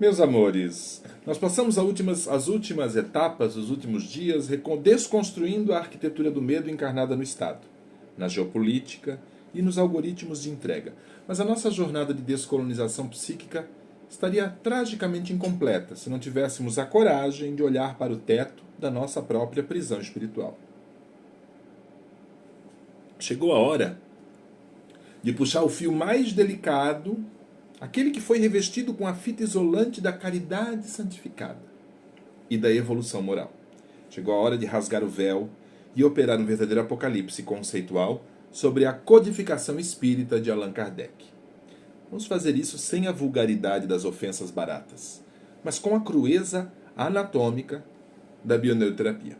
Meus amores, nós passamos as últimas etapas, os últimos dias, desconstruindo a arquitetura do medo encarnada no Estado, na geopolítica e nos algoritmos de entrega. Mas a nossa jornada de descolonização psíquica estaria tragicamente incompleta se não tivéssemos a coragem de olhar para o teto da nossa própria prisão espiritual. Chegou a hora de puxar o fio mais delicado, aquele que foi revestido com a fita isolante da caridade santificada e da evolução moral. Chegou a hora de rasgar o véu e operar um verdadeiro apocalipse conceitual sobre a codificação espírita de Allan Kardec. Vamos fazer isso sem a vulgaridade das ofensas baratas, mas com a crueza anatômica da bioneuroterapia.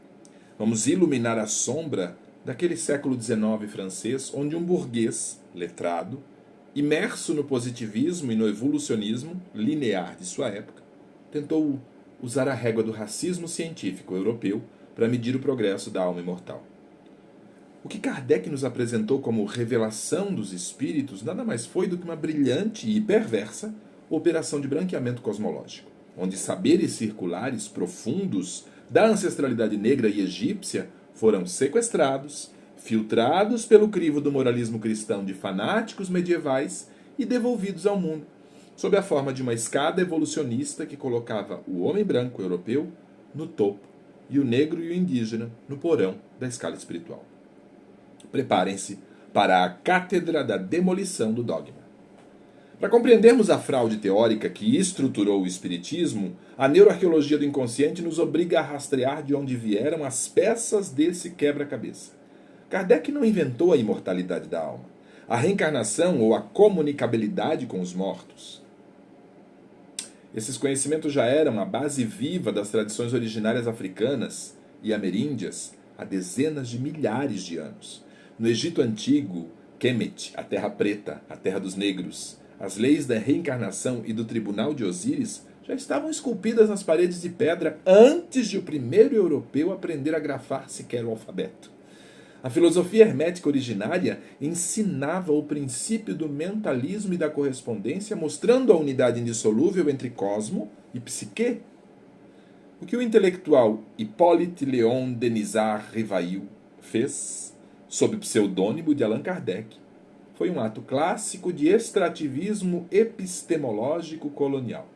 Vamos iluminar a sombra daquele século XIX francês, onde um burguês letrado, imerso no positivismo e no evolucionismo linear de sua época, tentou usar a régua do racismo científico europeu para medir o progresso da alma imortal. O que Kardec nos apresentou como revelação dos espíritos nada mais foi do que uma brilhante e perversa operação de branqueamento cosmológico, onde saberes circulares profundos da ancestralidade negra e egípcia foram sequestrados, filtrados pelo crivo do moralismo cristão de fanáticos medievais e devolvidos ao mundo, sob a forma de uma escada evolucionista que colocava o homem branco europeu no topo e o negro e o indígena no porão da escala espiritual. Preparem-se para a cátedra da demolição do dogma. Para compreendermos a fraude teórica que estruturou o espiritismo, a neuroarqueologia do inconsciente nos obriga a rastrear de onde vieram as peças desse quebra-cabeça. Kardec não inventou a imortalidade da alma, a reencarnação ou a comunicabilidade com os mortos. Esses conhecimentos já eram a base viva das tradições originárias africanas e ameríndias há dezenas de milhares de anos. No Egito Antigo, Kemet, a Terra Preta, a Terra dos Negros, as leis da reencarnação e do Tribunal de Osíris já estavam esculpidas nas paredes de pedra antes de o primeiro europeu aprender a grafar sequer o alfabeto. A filosofia hermética originária ensinava o princípio do mentalismo e da correspondência, mostrando a unidade indissolúvel entre cosmo e psique. O que o intelectual Hippolyte Léon Denisard Rivail fez, sob o pseudônimo de Allan Kardec, foi um ato clássico de extrativismo epistemológico colonial.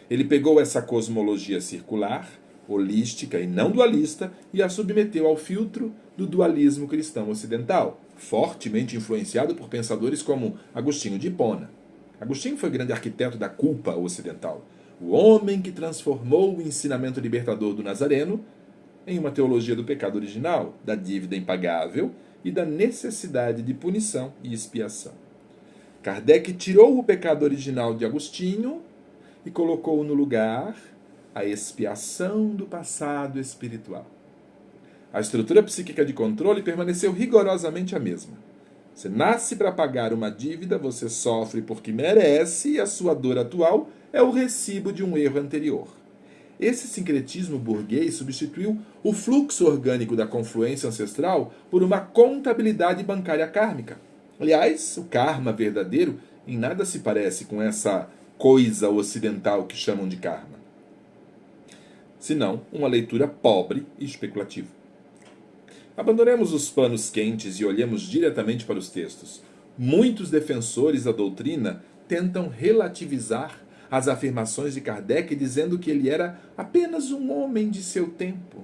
Ele pegou essa cosmologia circular, holística e não dualista, e a submeteu ao filtro do dualismo cristão ocidental, fortemente influenciado por pensadores como Agostinho de Hipona. Agostinho foi grande arquiteto da culpa ocidental, o homem que transformou o ensinamento libertador do Nazareno em uma teologia do pecado original, da dívida impagável e da necessidade de punição e expiação. Kardec tirou o pecado original de Agostinho e colocou no lugar a expiação do passado espiritual. A estrutura psíquica de controle permaneceu rigorosamente a mesma. Você nasce para pagar uma dívida, você sofre porque merece, e a sua dor atual é o recibo de um erro anterior. Esse sincretismo burguês substituiu o fluxo orgânico da confluência ancestral por uma contabilidade bancária kármica. Aliás, o karma verdadeiro em nada se parece com essa coisa ocidental que chamam de karma, senão uma leitura pobre e especulativa. Abandonemos os panos quentes e olhemos diretamente para os textos. Muitos defensores da doutrina tentam relativizar as afirmações de Kardec, dizendo que ele era apenas um homem de seu tempo.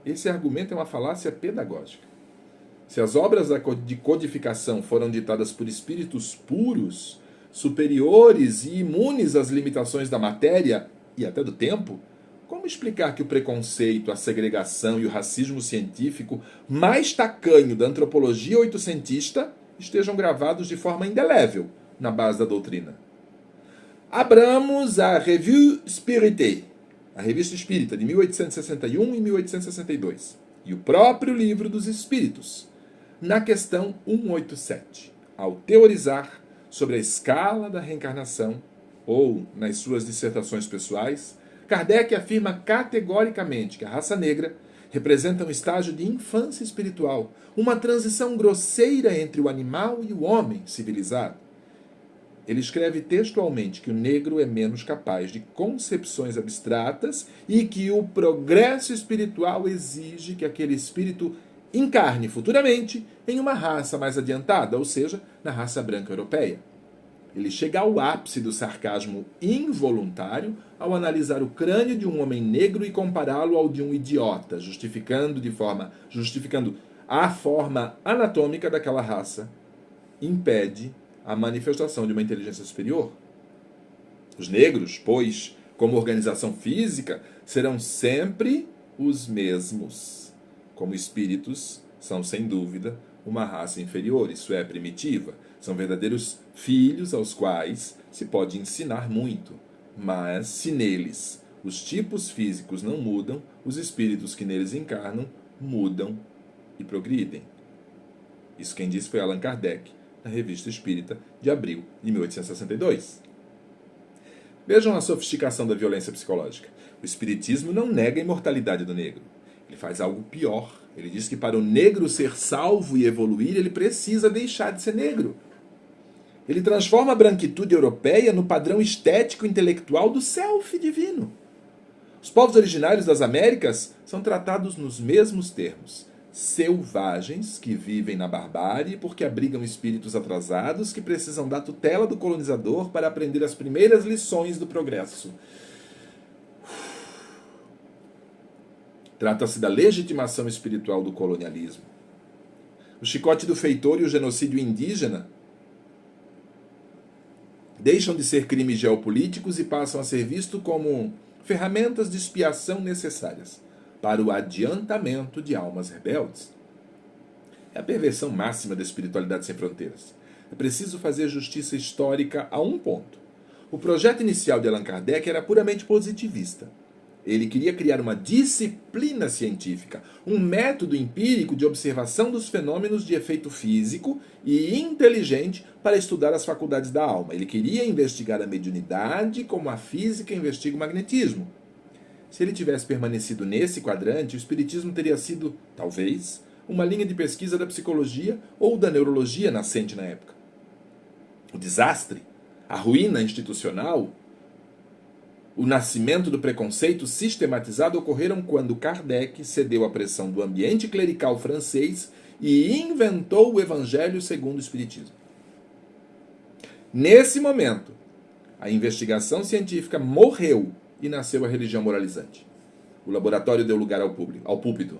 Esse argumento é uma falácia pedagógica. Se as obras de codificação foram ditadas por espíritos puros, superiores e imunes às limitações da matéria e até do tempo, como explicar que o preconceito, a segregação e o racismo científico mais tacanho da antropologia oitocentista estejam gravados de forma indelével na base da doutrina? Abramos a Revue Spirité, a Revista Espírita, de 1861 e 1862, e o próprio Livro dos Espíritos, na questão 187, ao teorizar sobre a escala da reencarnação, ou nas suas dissertações pessoais, Kardec afirma categoricamente que a raça negra representa um estágio de infância espiritual, uma transição grosseira entre o animal e o homem civilizado. Ele escreve textualmente que o negro é menos capaz de concepções abstratas e que o progresso espiritual exige que aquele espírito encarne futuramente em uma raça mais adiantada, ou seja, na raça branca europeia. Ele chega ao ápice do sarcasmo involuntário ao analisar o crânio de um homem negro e compará-lo ao de um idiota, justificando a forma anatômica daquela raça impede a manifestação de uma inteligência superior. Os negros, pois, como organização física, serão sempre os mesmos. Como espíritos, são sem dúvida uma raça inferior, isso é, primitiva. São verdadeiros filhos aos quais se pode ensinar muito, mas se neles os tipos físicos não mudam, os espíritos que neles encarnam mudam e progridem. Isso quem disse foi Allan Kardec, na Revista Espírita, de abril de 1862. Vejam a sofisticação da violência psicológica. O Espiritismo não nega a imortalidade do negro. Ele faz algo pior. Ele diz que para o negro ser salvo e evoluir, ele precisa deixar de ser negro. Ele transforma a branquitude europeia no padrão estético intelectual do self divino. Os povos originários das Américas são tratados nos mesmos termos. Selvagens que vivem na barbárie porque abrigam espíritos atrasados que precisam da tutela do colonizador para aprender as primeiras lições do progresso. Trata-se da legitimação espiritual do colonialismo. O chicote do feitor e o genocídio indígena deixam de ser crimes geopolíticos e passam a ser vistos como ferramentas de expiação necessárias para o adiantamento de almas rebeldes. É a perversão máxima da espiritualidade sem fronteiras. É preciso fazer justiça histórica a um ponto. O projeto inicial de Allan Kardec era puramente positivista. Ele queria criar uma disciplina científica, um método empírico de observação dos fenômenos de efeito físico e inteligente para estudar as faculdades da alma. Ele queria investigar a mediunidade como a física investiga o magnetismo. Se ele tivesse permanecido nesse quadrante, o espiritismo teria sido, talvez, uma linha de pesquisa da psicologia ou da neurologia nascente na época. O desastre, a ruína institucional, o nascimento do preconceito sistematizado ocorreram quando Kardec cedeu à pressão do ambiente clerical francês e inventou o Evangelho segundo o Espiritismo. Nesse momento, a investigação científica morreu e nasceu a religião moralizante. O laboratório deu lugar ao púlpito.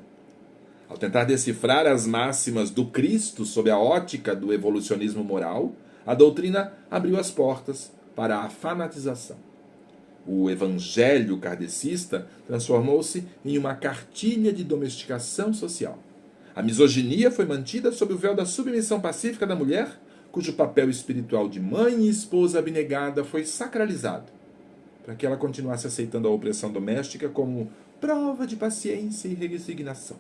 Ao tentar decifrar as máximas do Cristo sob a ótica do evolucionismo moral, a doutrina abriu as portas para a fanatização. O evangelho kardecista transformou-se em uma cartilha de domesticação social. A misoginia foi mantida sob o véu da submissão pacífica da mulher, cujo papel espiritual de mãe e esposa abnegada foi sacralizado, para que ela continuasse aceitando a opressão doméstica como prova de paciência e resignação.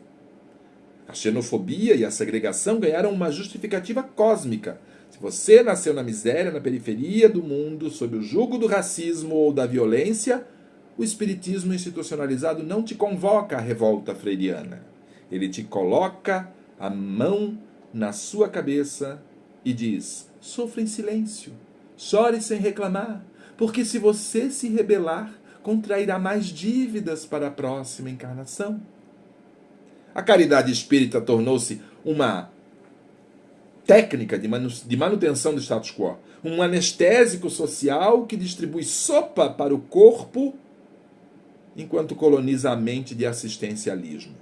A xenofobia e a segregação ganharam uma justificativa cósmica. Se você nasceu na miséria, na periferia do mundo, sob o jugo do racismo ou da violência, o espiritismo institucionalizado não te convoca à revolta freiriana. Ele te coloca a mão na sua cabeça e diz: sofra em silêncio, chore sem reclamar, porque se você se rebelar, contrairá mais dívidas para a próxima encarnação. A caridade espírita tornou-se uma técnica de manutenção do status quo, um anestésico social que distribui sopa para o corpo enquanto coloniza a mente de assistencialismo.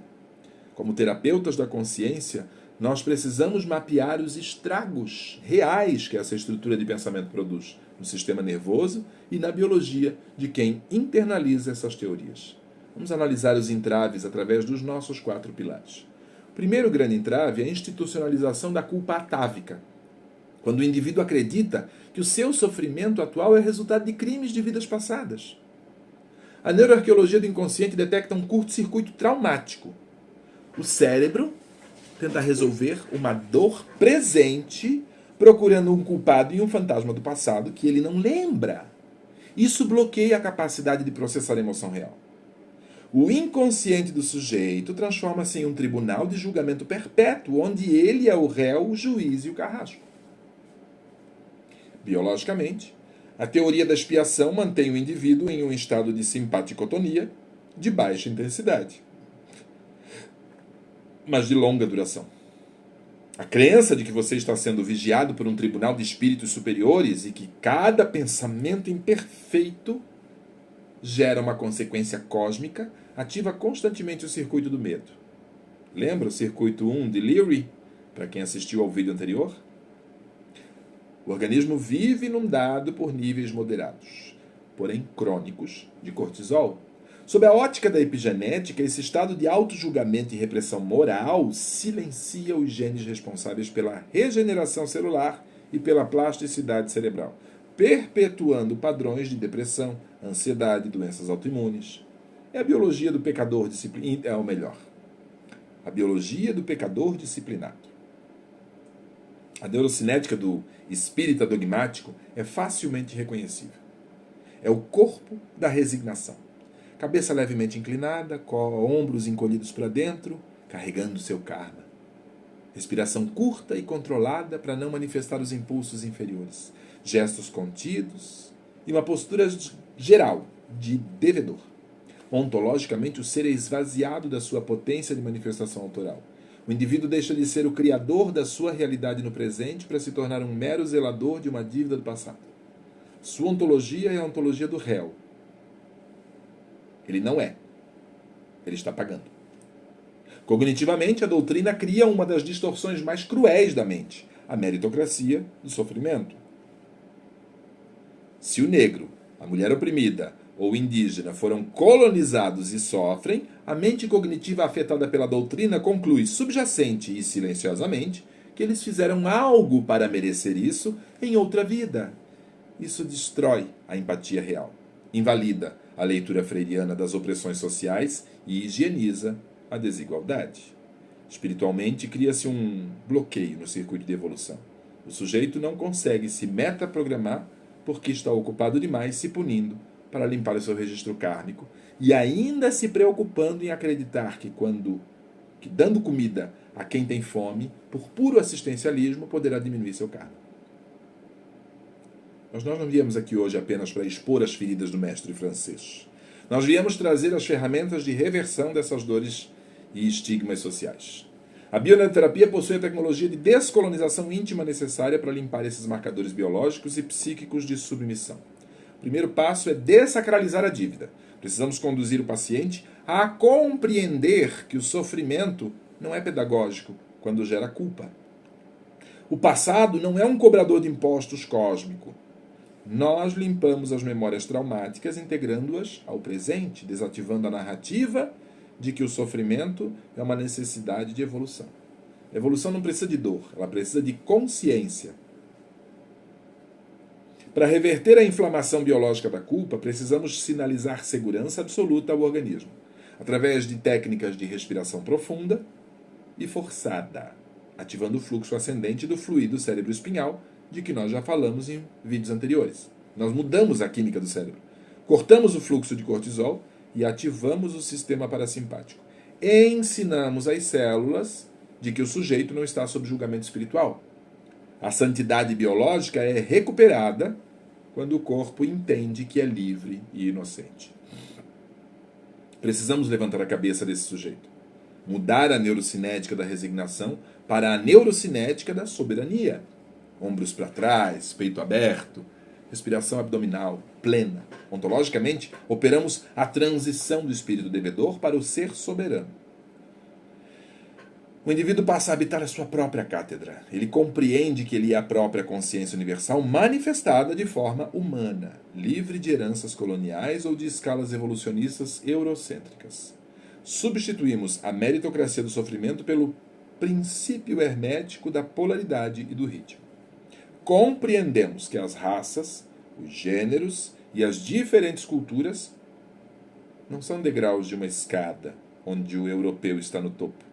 Como terapeutas da consciência, nós precisamos mapear os estragos reais que essa estrutura de pensamento produz no sistema nervoso e na biologia de quem internaliza essas teorias. Vamos analisar os entraves através dos nossos 4 pilares. O primeiro grande entrave é a institucionalização da culpa atávica, quando o indivíduo acredita que o seu sofrimento atual é resultado de crimes de vidas passadas. A neuroarqueologia do inconsciente detecta um curto-circuito traumático. O cérebro tenta resolver uma dor presente, procurando um culpado e um fantasma do passado que ele não lembra. Isso bloqueia a capacidade de processar a emoção real. O inconsciente do sujeito transforma-se em um tribunal de julgamento perpétuo, onde ele é o réu, o juiz e o carrasco. Biologicamente, a teoria da expiação mantém o indivíduo em um estado de simpaticotonia de baixa intensidade, mas de longa duração. A crença de que você está sendo vigiado por um tribunal de espíritos superiores e que cada pensamento imperfeito gera uma consequência cósmica ativa constantemente o circuito do medo. Lembra o circuito 1 de Leary, para quem assistiu ao vídeo anterior? O organismo vive inundado por níveis moderados, porém crônicos, de cortisol. Sob a ótica da epigenética, esse estado de auto-julgamento e repressão moral silencia os genes responsáveis pela regeneração celular e pela plasticidade cerebral, perpetuando padrões de depressão, ansiedade, doenças autoimunes. É a biologia do pecador disciplinado, é o melhor. A biologia do pecador disciplinado. A neurocinética do espírita dogmático é facilmente reconhecível. É o corpo da resignação. Cabeça levemente inclinada, ombros encolhidos para dentro, carregando seu karma. Respiração curta e controlada para não manifestar os impulsos inferiores. Gestos contidos e uma postura geral de devedor. Ontologicamente, o ser é esvaziado da sua potência de manifestação autoral. O indivíduo deixa de ser o criador da sua realidade no presente para se tornar um mero zelador de uma dívida do passado. Sua ontologia é a ontologia do réu. Ele não é. Ele está pagando. Cognitivamente, a doutrina cria uma das distorções mais cruéis da mente, a meritocracia do sofrimento. Se o negro, a mulher oprimida ou o indígena foram colonizados e sofrem, a mente cognitiva afetada pela doutrina conclui subjacente e silenciosamente que eles fizeram algo para merecer isso em outra vida. Isso destrói a empatia real, invalida a leitura freiriana das opressões sociais e higieniza a desigualdade. Espiritualmente, cria-se um bloqueio no circuito de evolução. O sujeito não consegue se metaprogramar porque está ocupado demais se punindo para limpar o seu registro kármico e ainda se preocupando em acreditar que dando comida a quem tem fome, por puro assistencialismo, poderá diminuir seu karma. Mas nós não viemos aqui hoje apenas para expor as feridas do mestre francês. Nós viemos trazer as ferramentas de reversão dessas dores e estigmas sociais. A bioneuroterapia possui a tecnologia de descolonização íntima necessária para limpar esses marcadores biológicos e psíquicos de submissão. O primeiro passo é dessacralizar a dívida. Precisamos conduzir o paciente a compreender que o sofrimento não é pedagógico quando gera culpa. O passado não é um cobrador de impostos cósmico. Nós limpamos as memórias traumáticas integrando-as ao presente, desativando a narrativa de que o sofrimento é uma necessidade de evolução. A evolução não precisa de dor, ela precisa de consciência. Para reverter a inflamação biológica da culpa, precisamos sinalizar segurança absoluta ao organismo, através de técnicas de respiração profunda e forçada, ativando o fluxo ascendente do fluido cérebro-espinhal, de que nós já falamos em vídeos anteriores. Nós mudamos a química do cérebro. Cortamos o fluxo de cortisol e ativamos o sistema parasimpático. Ensinamos as células de que o sujeito não está sob julgamento espiritual. A santidade biológica é recuperada quando o corpo entende que é livre e inocente. Precisamos levantar a cabeça desse sujeito. Mudar a neurocinética da resignação para a neurocinética da soberania. Ombros para trás, peito aberto, respiração abdominal plena. Ontologicamente, operamos a transição do espírito devedor para o ser soberano. O indivíduo passa a habitar a sua própria cátedra. Ele compreende que ele é a própria consciência universal manifestada de forma humana, livre de heranças coloniais ou de escalas evolucionistas eurocêntricas. Substituímos a meritocracia do sofrimento pelo princípio hermético da polaridade e do ritmo. Compreendemos que as raças, os gêneros e as diferentes culturas não são degraus de uma escada onde o europeu está no topo,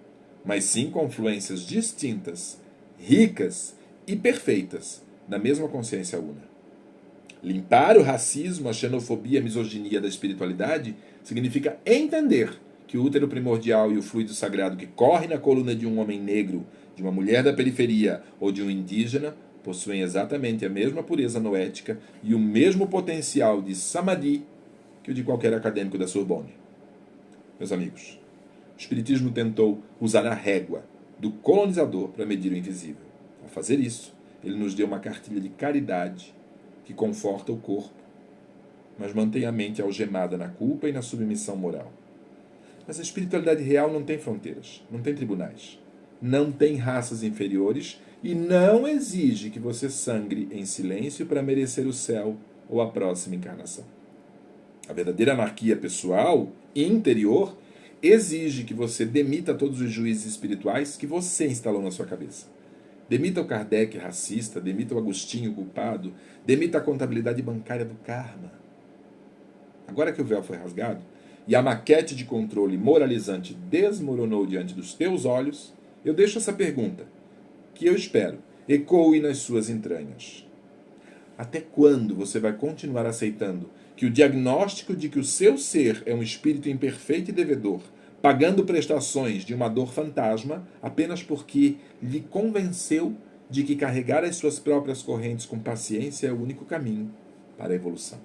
mas sim confluências distintas, ricas e perfeitas da mesma consciência una. Limpar o racismo, a xenofobia e a misoginia da espiritualidade significa entender que o útero primordial e o fluido sagrado que corre na coluna de um homem negro, de uma mulher da periferia ou de um indígena possuem exatamente a mesma pureza noética e o mesmo potencial de samadhi que o de qualquer acadêmico da Sorbonne. Meus amigos, o Espiritismo tentou usar a régua do colonizador para medir o invisível. Ao fazer isso, ele nos deu uma cartilha de caridade que conforta o corpo, mas mantém a mente algemada na culpa e na submissão moral. Mas a espiritualidade real não tem fronteiras, não tem tribunais, não tem raças inferiores e não exige que você sangre em silêncio para merecer o céu ou a próxima encarnação. A verdadeira anarquia pessoal e interior exige que você demita todos os juízes espirituais que você instalou na sua cabeça. Demita o Kardec racista, demita o Agostinho culpado, demita a contabilidade bancária do karma. Agora que o véu foi rasgado e a maquete de controle moralizante desmoronou diante dos teus olhos, eu deixo essa pergunta, que eu espero ecoe nas suas entranhas. Até quando você vai continuar aceitando que o diagnóstico de que o seu ser é um espírito imperfeito e devedor, pagando prestações de uma dor fantasma apenas porque lhe convenceu de que carregar as suas próprias correntes com paciência é o único caminho para a evolução?